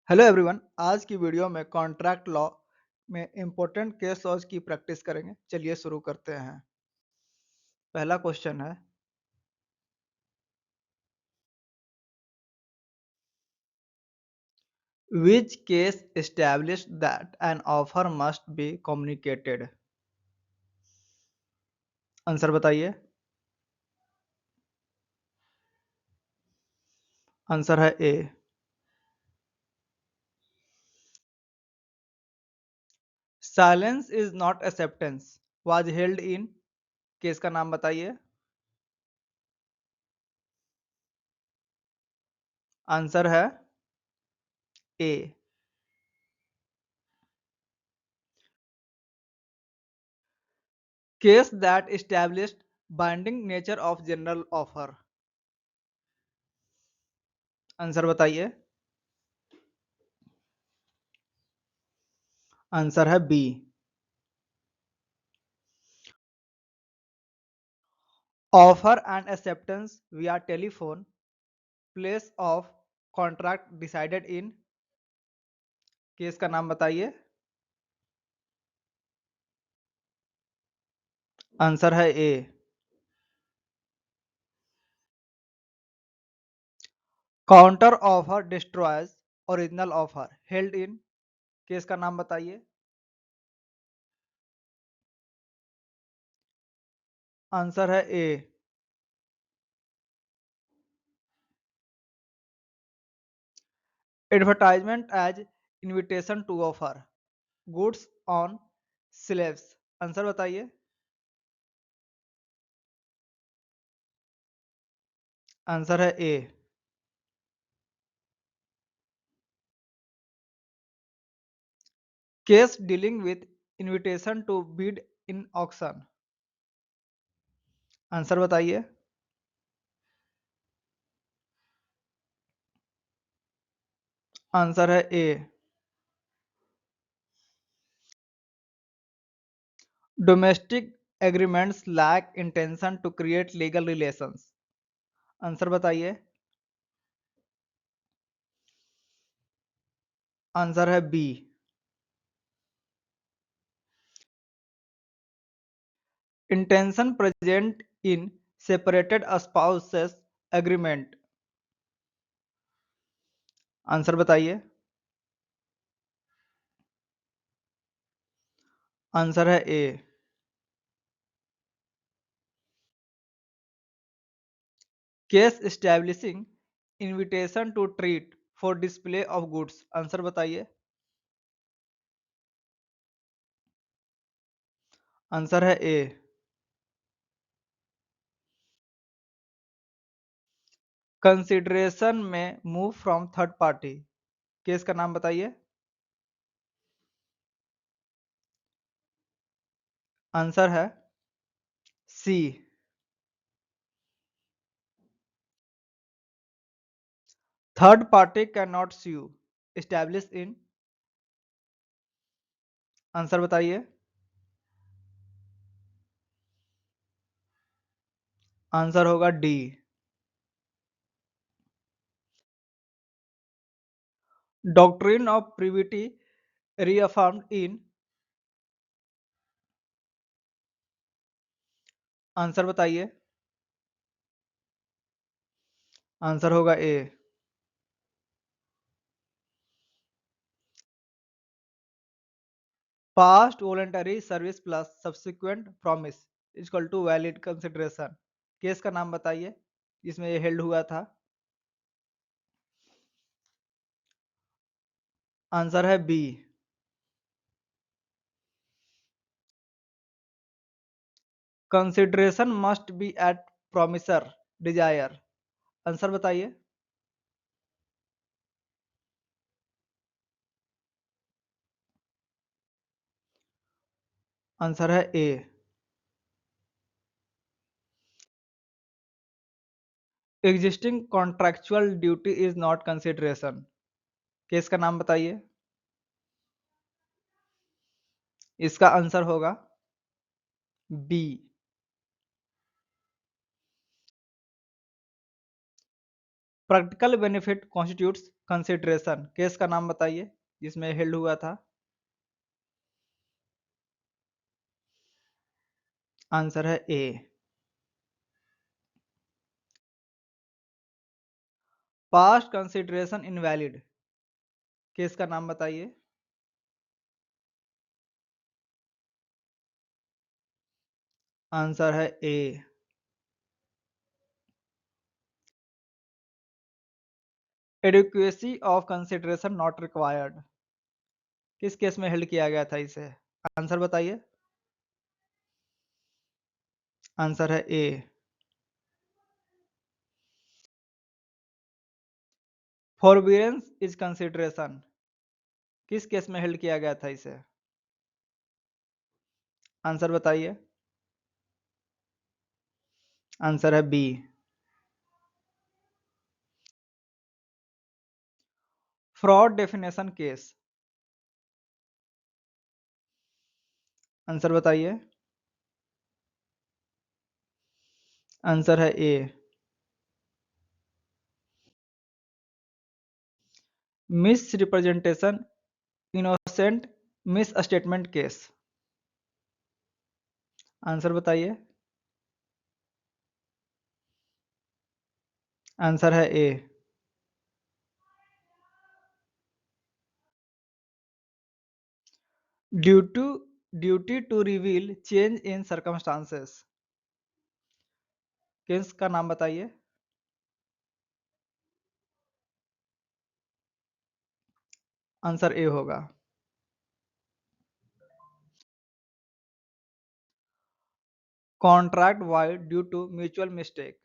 Hello everyone. आज की video में कॉन्ट्रैक्ट लॉ में इम्पोर्टेंट केस लॉज की प्रैक्टिस करेंगे। चलिए शुरू करते हैं। पहला क्वेश्चन है, which case establish that an offer must be communicated. Answer बताइए। आंसर है A. Silence is not acceptance was held in. Case का नाम बताइए। आंसर है A. Case that established binding nature of general offer. Answer बताइए। Answer है B. Offer and acceptance via telephone, place of contract decided in. Case का नाम बताइए। Answer है A. Counter offer destroys original offer held in. Case का नाम बताइए। Answer है A. Advertisement as invitation to offer goods on slabs. Answer बताइए। Answer है A. Case dealing with invitation to bid in auction. Answer बताइए। Answer है A. Domestic agreements lack intention to create legal relations. Answer बताइए। Answer है B. Intention present in separated spouses agreement. Answer बताइए। Answer है A. Case establishing invitation to treat for display of goods. Answer बताइए। Answer है A. Consideration may move from third party. Case का नाम बताइए। Answer है C. Third party can not sue establish in. Answer बताइए। Answer होगा D. Doctrine of privity reaffirmed in. Answer बताइए। Answer होगा A. Past voluntary service plus subsequent promise equal to valid consideration. Case का नाम बताइए जिसमें ये हेल्ड हुआ था। आंसर है B. Consideration must be at promisor desire. Answer बताइए। आंसर है A. Existing contractual duty is not consideration. Case का नाम बताइए। इसका आंसर होगा B. Practical benefit constitutes consideration case का नाम बताइए जिसमें हेल्ड हुआ था। आंसर है A. Past consideration invalid case का नाम बताइए। आंसर है A. Adequacy of consideration not required किस केस में हेल्ड किया गया था इसे। आंसर बताइए। आंसर है ए। फॉरबिडेंस इज कंसिडरेशन किस केस में हेल्ड किया गया था इसे। आंसर बताइए। आंसर है B. Fraud definition case. Answer बताइए। आंसर है A. Misrepresentation innocent misstatement case. Answer बताइए। आंसर है A. Due to duty to reveal change in circumstances case का नाम बताइए। आंसर ए होगा। Contract void due to mutual mistake.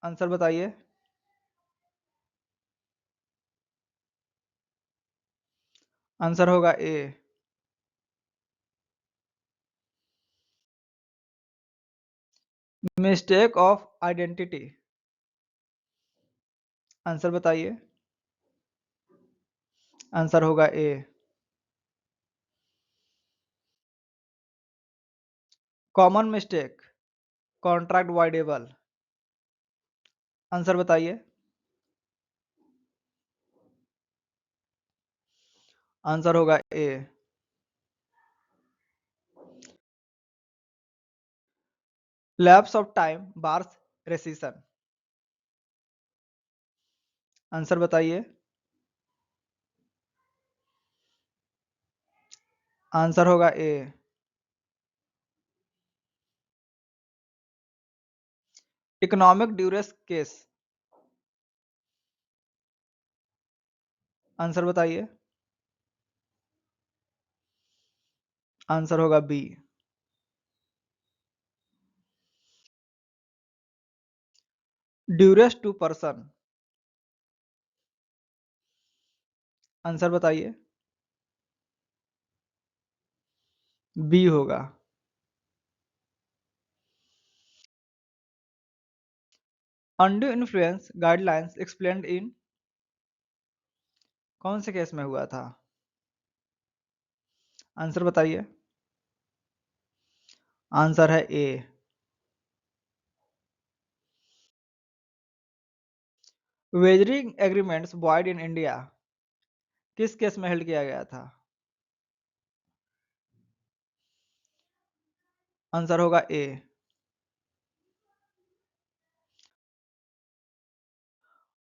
Answer बताइए। Answer होगा A. Mistake of identity. Answer बताइए। Answer होगा A. Common mistake contract voidable. Answer बताइए। Answer होगा A. Lapse of time bars rescission. Answer बताइए। आंसर होगा A. Economic duress case. Answer बताइए। Answer होगा B. Duress to person. Answer बताइए। B होगा। Undue influence guidelines explained in कौन से केस में हुआ था। आंसर बताइए। आंसर है A. Wagering agreements void in India किस केस में हेल्ड किया गया था। आंसर होगा A.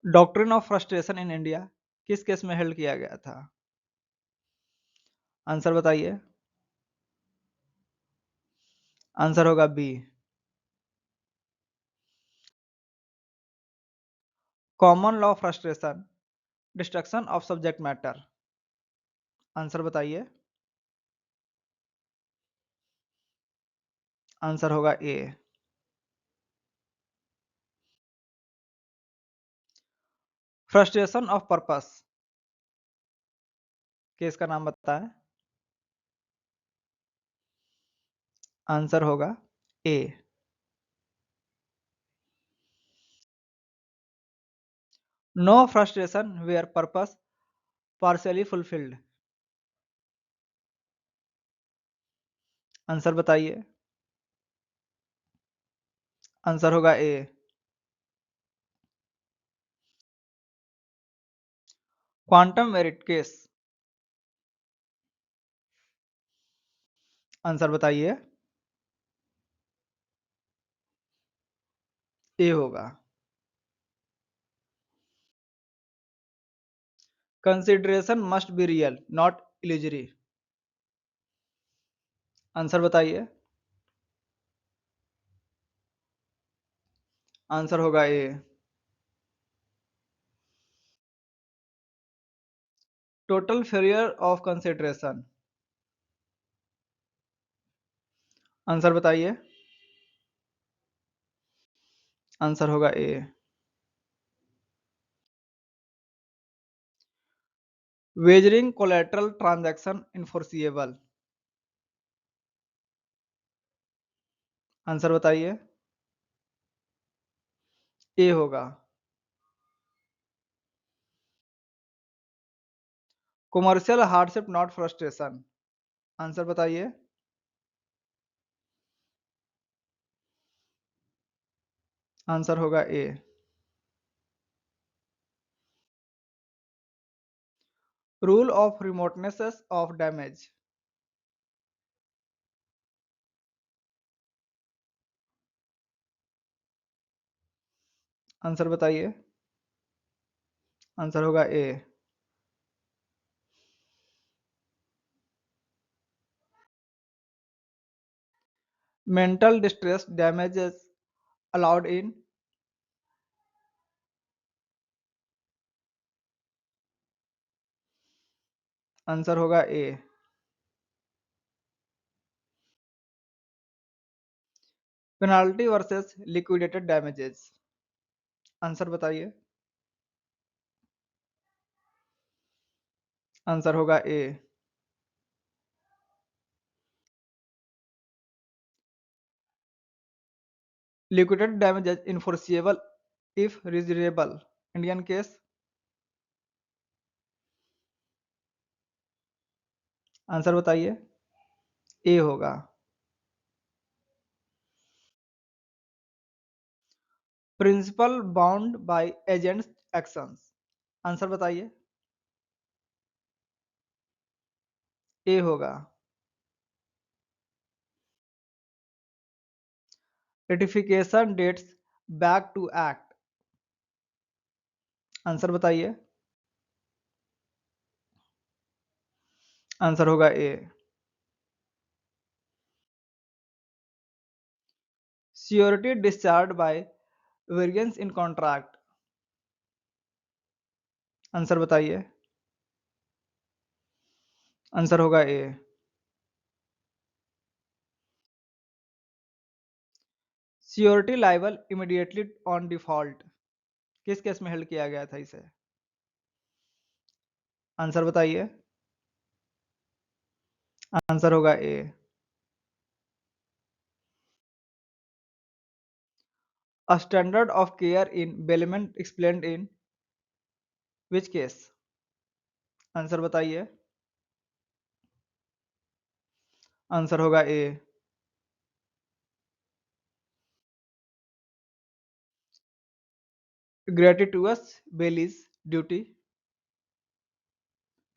Doctrine of frustration in India किस केस में हेल्ड किया गया था। आंसर बताइए। आंसर होगा B. Common law frustration destruction of subject matter. Answer बताइए। आंसर होगा A. Frustration of purpose case का नाम बताएं। आंसर होगा A. No frustration where purpose partially fulfilled. Answer बताइए। आंसर होगा ए। Quantum meruit case. आंसर बताइए। ए होगा। Consideration must be real not illusory. Answer बताइए। आंसर होगा A. Total failure of consideration. Answer बताइए। आंसर होगा A. Wagering collateral transaction enforceable. Answer बताइए। A होगा। Commercial hardship not frustration. Answer बताइए। Answer होगा A. Rule of remoteness of damage. Answer बताइए। Answer होगा A. Mental distress damages allowed in. Answer होगा A. Penalty versus liquidated damages. Answer बताइए। Answer होगा ए। Liquidated damages enforceable if reasonable. Indian case. Answer बताइए। A होगा। Principal bound by agent's actions. Answer बताइए। A होगा। Ratification dates back to act. Answer बताइए। Answer होगा A. Surety discharge by variance in contract. Answer बताइए। Answer होगा A. Surety liable immediately on default. किस case में held किया गया था इसे। आंसर बताइए। आंसर होगा A. A standard of care in bailment explained in which case। Answer बताइए। आंसर होगा ए। ग्रेटिटुअस बेलीज ड्यूटी।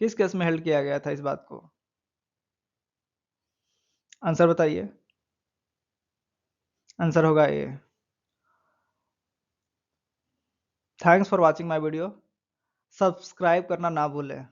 किस केस में हेल्ड किया गया था इस बात को। आंसर बताइए। आंसर होगा A. Thanks for watching my video. Subscribe करना ना भूलें।